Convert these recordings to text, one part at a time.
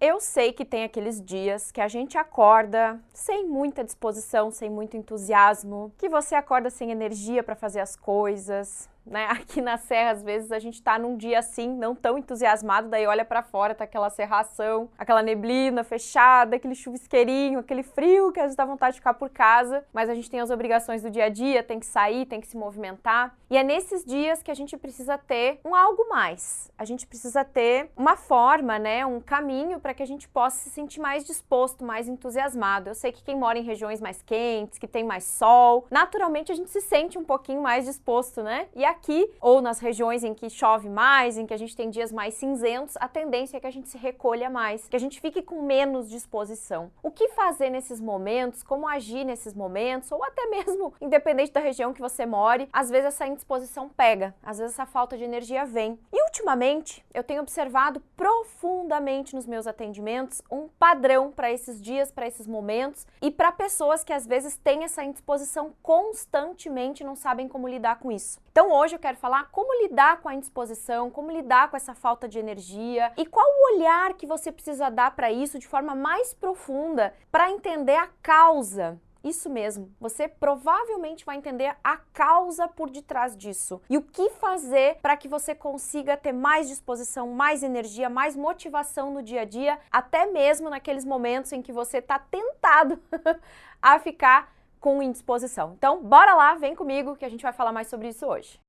Eu sei que tem aqueles dias que a gente acorda sem muita disposição, sem muito entusiasmo, que você acorda sem energia para fazer as coisas, né? Aqui na Serra, às vezes, a gente tá num dia assim, não tão entusiasmado, daí olha pra fora, tá aquela cerração, aquela neblina fechada, aquele chuvisqueirinho, aquele frio que às vezes dá vontade de ficar por casa, mas a gente tem as obrigações do dia a dia, tem que sair, tem que se movimentar. E é nesses dias que a gente precisa ter um algo mais. A gente precisa ter uma forma, né, um caminho para que a gente possa se sentir mais disposto, mais entusiasmado. Eu sei que quem mora em regiões mais quentes, que tem mais sol, naturalmente a gente se sente um pouquinho mais disposto, né? E aqui, ou nas regiões em que chove mais, em que a gente tem dias mais cinzentos, a tendência é que a gente se recolha mais, que a gente fique com menos disposição. O que fazer nesses momentos, como agir nesses momentos, ou até mesmo, independente da região que você more, às vezes essa indisposição pega, às vezes essa falta de energia vem. E ultimamente, eu tenho observado profundamente nos meus atendimentos um padrão para esses dias, para esses momentos e para pessoas que às vezes têm essa indisposição constantemente e não sabem como lidar com isso. Então hoje eu quero falar como lidar com a indisposição, como lidar com essa falta de energia e qual o olhar que você precisa dar para isso de forma mais profunda para entender a causa. Isso mesmo, você provavelmente vai entender a causa por detrás disso. E o que fazer para que você consiga ter mais disposição, mais energia, mais motivação no dia a dia, até mesmo naqueles momentos em que você está tentado a ficar com indisposição. Então, bora lá, vem comigo que a gente vai falar mais sobre isso hoje.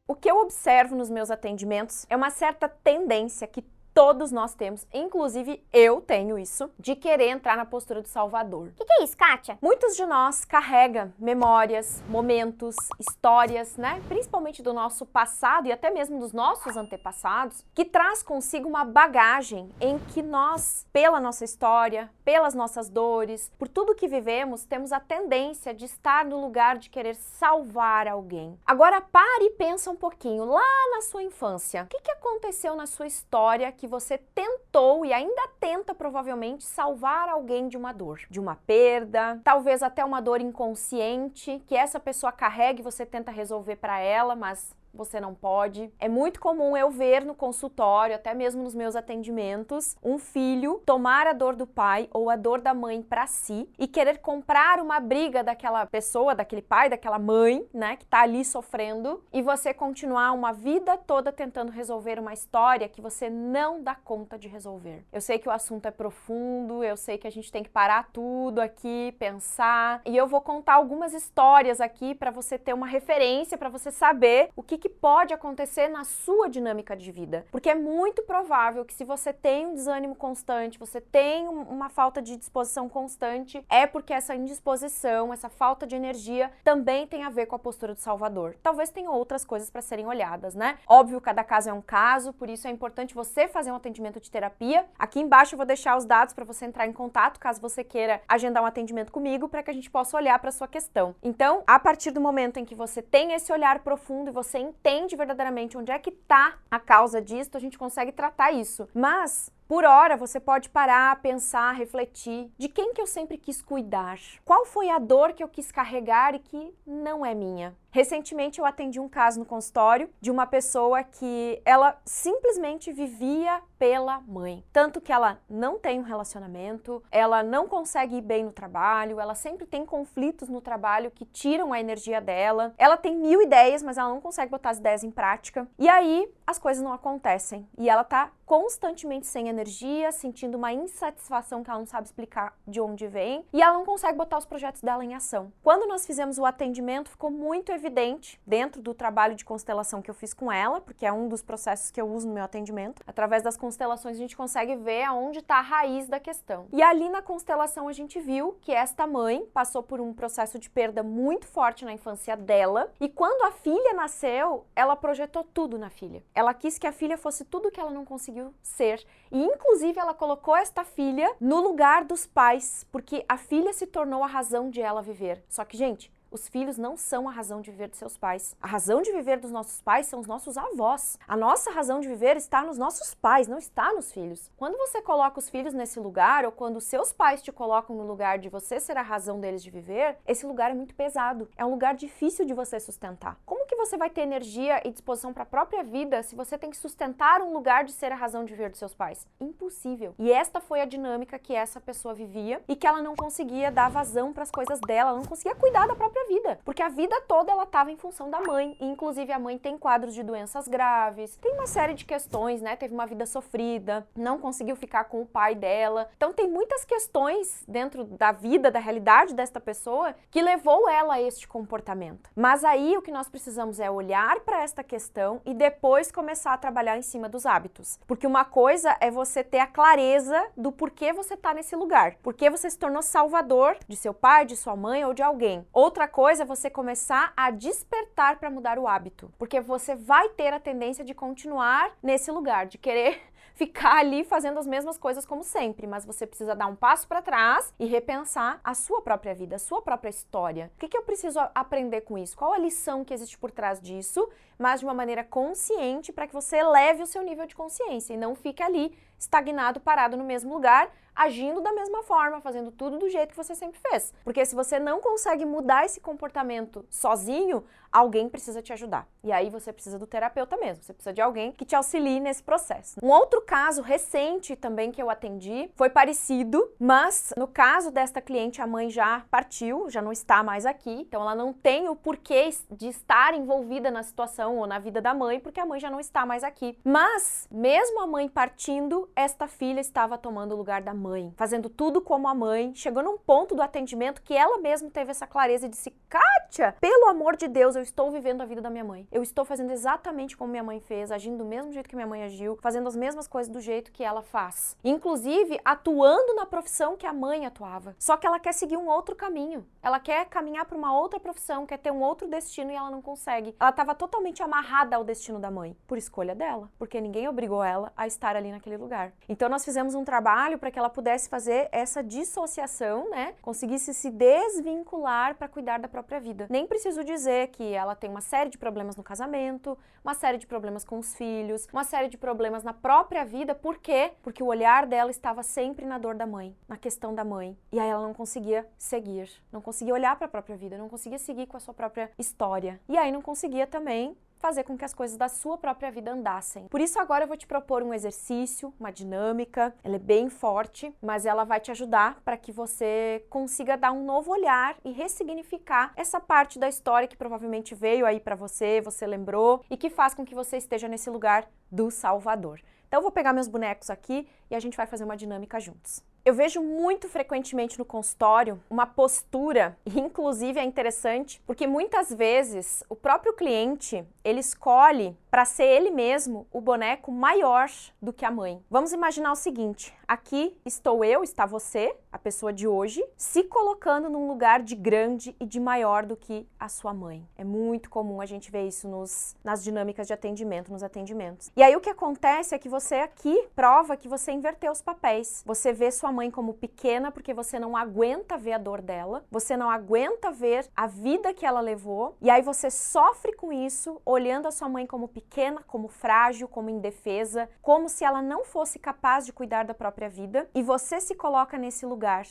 O que eu observo nos meus atendimentos é uma certa tendência que todos nós temos, inclusive eu tenho isso, de querer entrar na postura do salvador. O que é isso, Kátia? Muitos de nós carregam memórias, momentos, histórias, né? Principalmente do nosso passado e até mesmo dos nossos antepassados, que traz consigo uma bagagem em que nós, pela nossa história, pelas nossas dores, por tudo que vivemos, temos a tendência de estar no lugar de querer salvar alguém. Agora pare e pensa um pouquinho, lá na sua infância, o que aconteceu na sua história que você tentou e ainda tenta provavelmente salvar alguém de uma dor, de uma perda, talvez até uma dor inconsciente que essa pessoa carrega e você tenta resolver para ela, mas você não pode. É muito comum eu ver no consultório, até mesmo nos meus atendimentos, um filho tomar a dor do pai ou a dor da mãe para si e querer comprar uma briga daquela pessoa, daquele pai, daquela mãe, né, que tá ali sofrendo, e você continuar uma vida toda tentando resolver uma história que você não dá conta de resolver. Eu sei que o assunto é profundo, eu sei que a gente tem que parar tudo aqui, pensar, e eu vou contar algumas histórias aqui para você ter uma referência, para você saber o que pode acontecer na sua dinâmica de vida. Porque é muito provável que se você tem um desânimo constante, você tem uma falta de disposição constante, é porque essa indisposição, essa falta de energia também tem a ver com a postura do salvador. Talvez tenha outras coisas para serem olhadas, né? Óbvio, cada caso é um caso, por isso é importante você fazer um atendimento de terapia. Aqui embaixo eu vou deixar os dados para você entrar em contato, caso você queira agendar um atendimento comigo, para que a gente possa olhar para a sua questão. Então, a partir do momento em que você tem esse olhar profundo e você entende verdadeiramente onde é que está a causa disso, a gente consegue tratar isso. Mas, por hora, você pode parar, pensar, refletir. De quem que eu sempre quis cuidar? Qual foi a dor que eu quis carregar e que não é minha? Recentemente eu atendi um caso no consultório de uma pessoa que ela simplesmente vivia pela mãe. Tanto que ela não tem um relacionamento, ela não consegue ir bem no trabalho, ela sempre tem conflitos no trabalho que tiram a energia dela. Ela tem 1000 ideias, mas ela não consegue botar as ideias em prática. E aí as coisas não acontecem. E ela tá constantemente sem energia, sentindo uma insatisfação que ela não sabe explicar de onde vem, e ela não consegue botar os projetos dela em ação. Quando nós fizemos o atendimento, ficou muito evidente dentro do trabalho de constelação que eu fiz com ela, porque é um dos processos que eu uso no meu atendimento. Através das constelações a gente consegue ver aonde está a raiz da questão. E ali na constelação a gente viu que esta mãe passou por um processo de perda muito forte na infância dela, e quando a filha nasceu, ela projetou tudo na filha. Ela quis que a filha fosse tudo que ela não conseguiu ser. E inclusive ela colocou esta filha no lugar dos pais, porque a filha se tornou a razão de ela viver. Só que, gente, Os filhos não são a razão de viver de seus pais. A razão de viver dos nossos pais são os nossos avós. A nossa razão de viver está nos nossos pais, não está nos filhos. Quando você coloca os filhos nesse lugar, ou quando seus pais te colocam no lugar de você ser a razão deles de viver, esse lugar é muito pesado. É um lugar difícil de você sustentar. Como que você vai ter energia e disposição para a própria vida se você tem que sustentar um lugar de ser a razão de viver dos seus pais? Impossível. E esta foi a dinâmica que essa pessoa vivia e que ela não conseguia dar vazão para as coisas dela, ela não conseguia cuidar da própria vida, porque a vida toda ela estava em função da mãe, e inclusive a mãe tem quadros de doenças graves, tem uma série de questões, né? Teve uma vida sofrida, não conseguiu ficar com o pai dela. Então tem muitas questões dentro da vida, da realidade desta pessoa que levou ela a este comportamento. Mas aí o que nós precisamos é olhar para esta questão e depois começar a trabalhar em cima dos hábitos. Porque uma coisa é você ter a clareza do porquê você está nesse lugar, porque você se tornou salvador de seu pai, de sua mãe ou de alguém. Outra coisa é você começar a despertar para mudar o hábito, porque você vai ter a tendência de continuar nesse lugar, de querer ficar ali fazendo as mesmas coisas como sempre, mas você precisa dar um passo para trás e repensar a sua própria vida, a sua própria história. O que eu preciso aprender com isso? Qual a lição que existe por trás disso, mas de uma maneira consciente para que você eleve o seu nível de consciência e não fique ali estagnado, parado no mesmo lugar, agindo da mesma forma, fazendo tudo do jeito que você sempre fez. Porque se você não consegue mudar esse comportamento sozinho, alguém precisa te ajudar. E aí você precisa do terapeuta mesmo, você precisa de alguém que te auxilie nesse processo. Um outro caso recente também que eu atendi foi parecido, mas no caso desta cliente, a mãe já partiu, já não está mais aqui, então ela não tem o porquê de estar envolvida na situação ou na vida da mãe, porque a mãe já não está mais aqui. Mas, mesmo a mãe partindo, esta filha estava tomando o lugar da mãe, fazendo tudo como a mãe. Chegou num ponto do atendimento que ela mesma teve essa clareza e disse: Kátia, pelo amor de Deus, eu estou vivendo a vida da minha mãe. Eu estou fazendo exatamente como minha mãe fez, agindo do mesmo jeito que minha mãe agiu, fazendo as mesmas coisas do jeito que ela faz. Inclusive, atuando na profissão que a mãe atuava. Só que ela quer seguir um outro caminho. Ela quer caminhar para uma outra profissão, quer ter um outro destino e ela não consegue. Ela estava totalmente amarrada ao destino da mãe, por escolha dela, porque ninguém obrigou ela a estar ali naquele lugar. Então nós fizemos um trabalho para que ela pudesse fazer essa dissociação, né? Conseguisse se desvincular para cuidar da própria vida. Nem preciso dizer que ela tem uma série de problemas no casamento, uma série de problemas com os filhos, uma série de problemas na própria vida. Por quê? Porque o olhar dela estava sempre na dor da mãe, na questão da mãe. E aí ela não conseguia seguir, não conseguia olhar para a própria vida, não conseguia seguir com a sua própria história. E aí não conseguia também fazer com que as coisas da sua própria vida andassem. Por isso agora eu vou te propor um exercício, uma dinâmica, ela é bem forte, mas ela vai te ajudar para que você consiga dar um novo olhar e ressignificar essa parte da história que provavelmente veio aí para você, você lembrou, e que faz com que você esteja nesse lugar do Salvador. Então eu vou pegar meus bonecos aqui e a gente vai fazer uma dinâmica juntos. Eu vejo muito frequentemente no consultório uma postura, e inclusive é interessante, porque muitas vezes o próprio cliente, ele escolhe para ser ele mesmo o boneco maior do que a mãe. Vamos imaginar o seguinte, aqui estou eu, está você, a pessoa de hoje, se colocando num lugar de grande e de maior do que a sua mãe. É muito comum a gente ver isso nas dinâmicas de atendimento, nos atendimentos. E aí o que acontece é que você aqui prova que você inverteu os papéis. Você vê sua mãe como pequena porque você não aguenta ver a dor dela, você não aguenta ver a vida que ela levou, e aí você sofre com isso, olhando a sua mãe como pequena, como frágil, como indefesa, como se ela não fosse capaz de cuidar da própria vida, e você se coloca nesse lugar,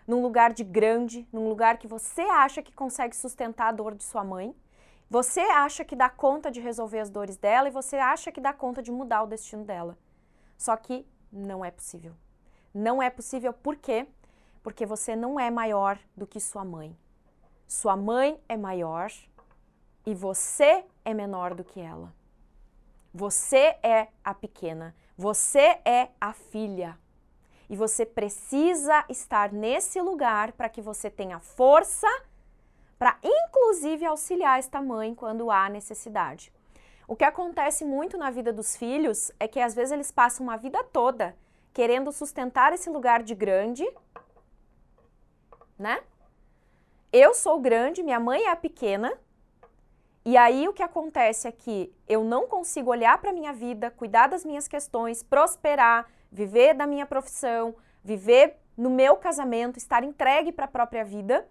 num lugar de grande, num lugar que você acha que consegue sustentar a dor de sua mãe, você acha que dá conta de resolver as dores dela e você acha que dá conta de mudar o destino dela. Só que não é possível. Não é possível por quê? Porque você não é maior do que sua mãe. Sua mãe é maior e você é menor do que ela. Você é a pequena, você é a filha. E você precisa estar nesse lugar para que você tenha força para, inclusive, auxiliar esta mãe quando há necessidade. O que acontece muito na vida dos filhos é que às vezes eles passam uma vida toda querendo sustentar esse lugar de grande, né? Eu sou grande, minha mãe é a pequena, e aí o que acontece é que eu não consigo olhar para a minha vida, cuidar das minhas questões, prosperar, viver da minha profissão, viver no meu casamento, estar entregue para a própria vida.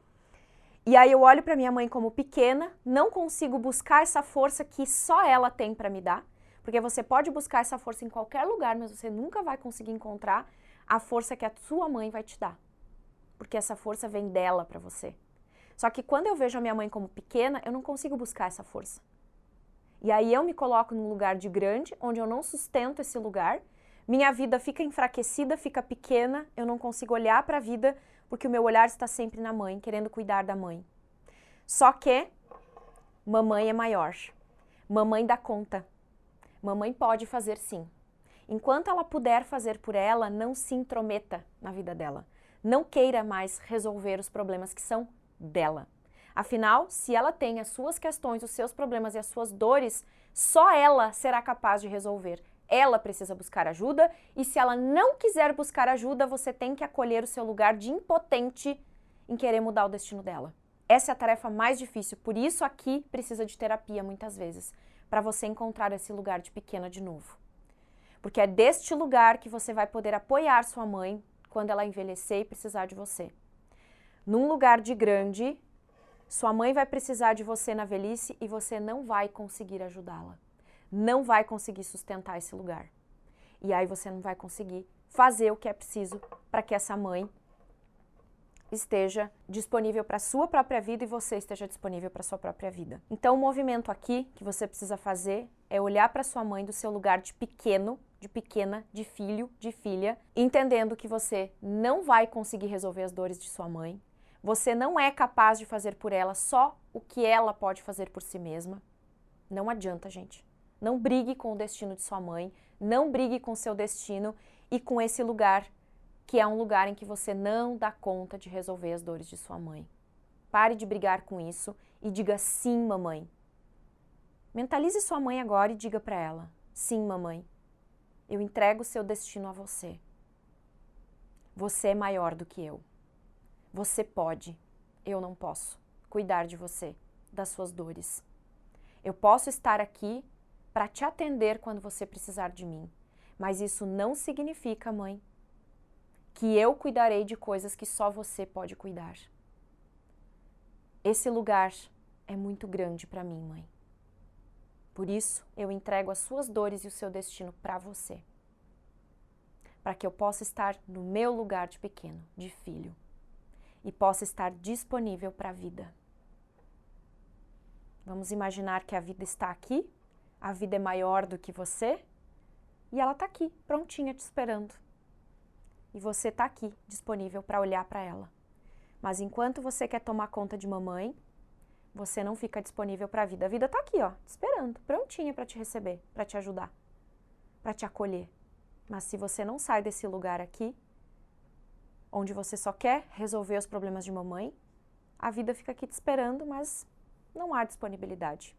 E aí eu olho para minha mãe como pequena, não consigo buscar essa força que só ela tem para me dar, porque você pode buscar essa força em qualquer lugar, mas você nunca vai conseguir encontrar a força que a sua mãe vai te dar, porque essa força vem dela para você. Só que quando eu vejo a minha mãe como pequena, eu não consigo buscar essa força. E aí eu me coloco num lugar de grande, onde eu não sustento esse lugar, minha vida fica enfraquecida, fica pequena, eu não consigo olhar para a vida, porque o meu olhar está sempre na mãe, querendo cuidar da mãe. Só que mamãe é maior. Mamãe dá conta. Mamãe pode fazer sim. Enquanto ela puder fazer por ela, não se intrometa na vida dela. Não queira mais resolver os problemas que são dela. Afinal, se ela tem as suas questões, os seus problemas e as suas dores, só ela será capaz de resolver. Ela precisa buscar ajuda e se ela não quiser buscar ajuda, você tem que acolher o seu lugar de impotente em querer mudar o destino dela. Essa é a tarefa mais difícil, por isso aqui precisa de terapia muitas vezes, para você encontrar esse lugar de pequena de novo. Porque é deste lugar que você vai poder apoiar sua mãe quando ela envelhecer e precisar de você. Num lugar de grande, sua mãe vai precisar de você na velhice e você não vai conseguir ajudá-la. Não vai conseguir sustentar esse lugar. E aí você não vai conseguir fazer o que é preciso para que essa mãe esteja disponível para a sua própria vida e você esteja disponível para a sua própria vida. Então o movimento aqui que você precisa fazer é olhar para sua mãe do seu lugar de pequeno, de pequena, de filho, de filha, entendendo que você não vai conseguir resolver as dores de sua mãe, você não é capaz de fazer por ela só o que ela pode fazer por si mesma. Não adianta, gente. Não brigue com o destino de sua mãe, não brigue com o seu destino e com esse lugar que é um lugar em que você não dá conta de resolver as dores de sua mãe. Pare de brigar com isso e diga sim, mamãe. Mentalize sua mãe agora e diga para ela, sim, mamãe, eu entrego o seu destino a você. Você é maior do que eu. Você pode, eu não posso, cuidar de você, das suas dores. Eu posso estar aqui para te atender quando você precisar de mim, mas isso não significa, mãe, que eu cuidarei de coisas que só você pode cuidar. Esse lugar é muito grande para mim, mãe. Por isso, eu entrego as suas dores e o seu destino para você, para que eu possa estar no meu lugar de pequeno, de filho, e possa estar disponível para a vida. Vamos imaginar que a vida está aqui, a vida é maior do que você, e ela está aqui, prontinha, te esperando. E você está aqui, disponível para olhar para ela. Mas enquanto você quer tomar conta de mamãe, você não fica disponível para a vida. A vida está aqui, ó, te esperando, prontinha para te receber, para te ajudar, para te acolher. Mas se você não sai desse lugar aqui, onde você só quer resolver os problemas de mamãe, a vida fica aqui te esperando, mas não há disponibilidade.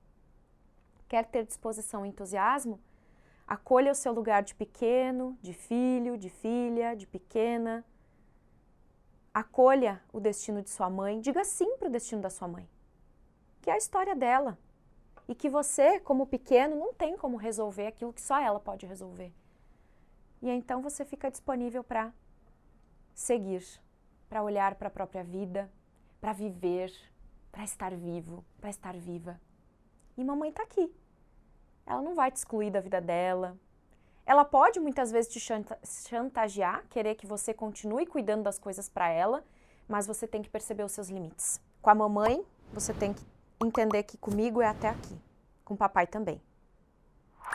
Quer ter disposição e entusiasmo? Acolha o seu lugar de pequeno, de filho, de filha, de pequena. Acolha o destino de sua mãe, diga sim para o destino da sua mãe, que é a história dela. E que você, como pequeno, não tem como resolver aquilo que só ela pode resolver. E então você fica disponível para seguir, para olhar para a própria vida, para viver, para estar vivo, para estar viva. E mamãe está aqui. Ela não vai te excluir da vida dela. Ela pode muitas vezes te chantagear, querer que você continue cuidando das coisas para ela, mas você tem que perceber os seus limites. Com a mamãe, você tem que entender que comigo é até aqui. Com o papai também.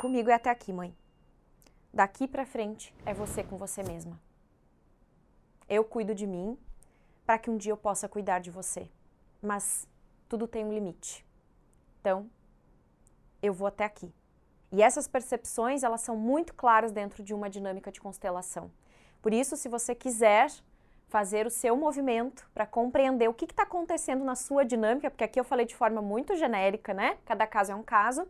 Comigo é até aqui, mãe. Daqui para frente é você com você mesma. Eu cuido de mim para que um dia eu possa cuidar de você. Mas tudo tem um limite. Então, eu vou até aqui. E essas percepções, elas são muito claras dentro de uma dinâmica de constelação. Por isso, se você quiser fazer o seu movimento para compreender o que está acontecendo na sua dinâmica, porque aqui eu falei de forma muito genérica, né? Cada caso é um caso.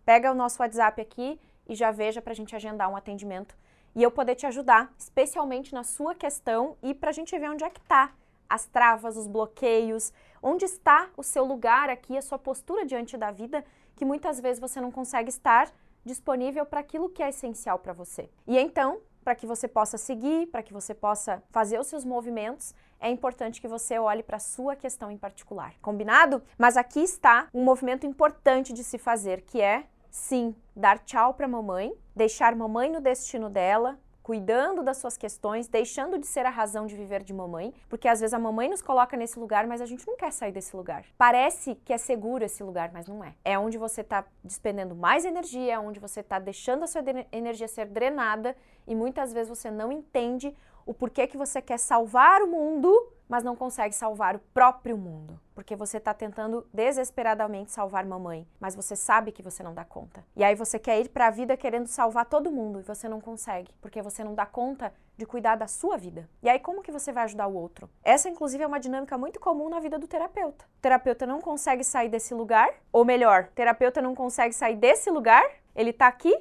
Pega o nosso WhatsApp aqui e já veja para a gente agendar um atendimento e eu poder te ajudar, especialmente na sua questão e para a gente ver onde é que está as travas, os bloqueios, onde está o seu lugar aqui, a sua postura diante da vida, que muitas vezes você não consegue estar disponível para aquilo que é essencial para você. E então, para que você possa seguir, para que você possa fazer os seus movimentos, é importante que você olhe para a sua questão em particular. Combinado? Mas aqui está um movimento importante de se fazer, que é, sim, dar tchau para mamãe, deixar mamãe no destino dela, cuidando das suas questões, deixando de ser a razão de viver de mamãe, porque às vezes a mamãe nos coloca nesse lugar, mas a gente não quer sair desse lugar. Parece que é seguro esse lugar, mas não é. É onde você está despendendo mais energia, é onde você está deixando a sua energia ser drenada e muitas vezes você não entende o porquê que você quer salvar o mundo, mas não consegue salvar o próprio mundo. Porque você está tentando desesperadamente salvar mamãe, mas você sabe que você não dá conta. E aí você quer ir para a vida querendo salvar todo mundo e você não consegue, porque você não dá conta de cuidar da sua vida. E aí como que você vai ajudar o outro? Essa, inclusive, é uma dinâmica muito comum na vida do terapeuta. O terapeuta não consegue sair desse lugar, ou melhor, o terapeuta não consegue sair desse lugar, ele está aqui.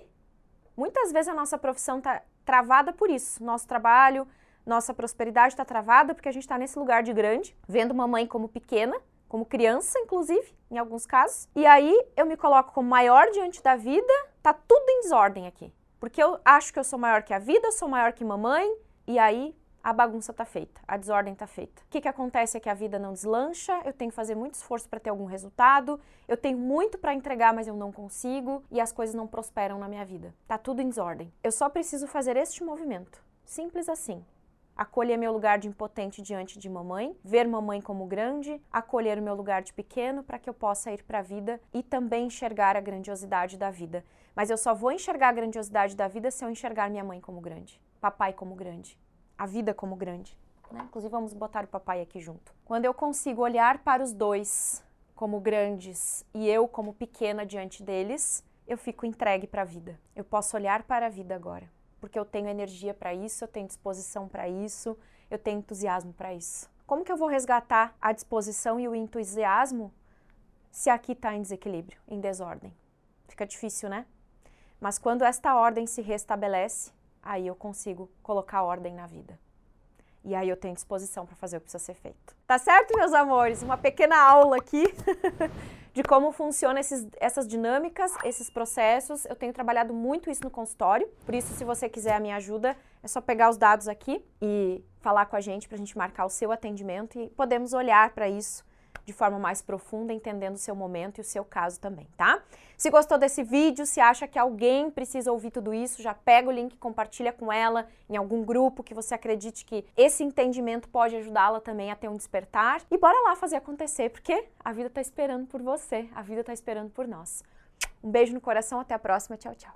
Muitas vezes a nossa profissão está travada por isso. Nosso trabalho, nossa prosperidade está travada porque a gente está nesse lugar de grande, vendo mamãe como pequena, como criança, inclusive, em alguns casos. E aí eu me coloco como maior diante da vida, tá tudo em desordem aqui. Porque eu acho que eu sou maior que a vida, eu sou maior que mamãe, e aí a bagunça tá feita, a desordem tá feita. O que acontece é que a vida não deslancha, eu tenho que fazer muito esforço para ter algum resultado, eu tenho muito para entregar, mas eu não consigo, e as coisas não prosperam na minha vida. Tá tudo em desordem. Eu só preciso fazer este movimento. Simples assim. Acolher meu lugar de impotente diante de mamãe, ver mamãe como grande, acolher o meu lugar de pequeno para que eu possa ir para a vida e também enxergar a grandiosidade da vida. Mas eu só vou enxergar a grandiosidade da vida se eu enxergar minha mãe como grande, papai como grande, a vida como grande. Né? Inclusive vamos botar o papai aqui junto. Quando eu consigo olhar para os dois como grandes e eu como pequena diante deles, eu fico entregue para a vida. Eu posso olhar para a vida agora. Porque eu tenho energia para isso, eu tenho disposição para isso, eu tenho entusiasmo para isso. Como que eu vou resgatar a disposição e o entusiasmo se aqui está em desequilíbrio, em desordem? Fica difícil, né? Mas quando esta ordem se restabelece, aí eu consigo colocar ordem na vida. E aí eu tenho disposição para fazer o que precisa ser feito. Tá certo, meus amores? Uma pequena aula aqui de como funcionam essas dinâmicas, esses processos. Eu tenho trabalhado muito isso no consultório, por isso, se você quiser a minha ajuda, é só pegar os dados aqui e falar com a gente para a gente marcar o seu atendimento e podemos olhar para isso de forma mais profunda, entendendo o seu momento e o seu caso também, tá? Se gostou desse vídeo, se acha que alguém precisa ouvir tudo isso, já pega o link e compartilha com ela em algum grupo que você acredite que esse entendimento pode ajudá-la também a ter um despertar. E bora lá fazer acontecer, porque a vida tá esperando por você, a vida tá esperando por nós. Um beijo no coração, até a próxima, tchau, tchau.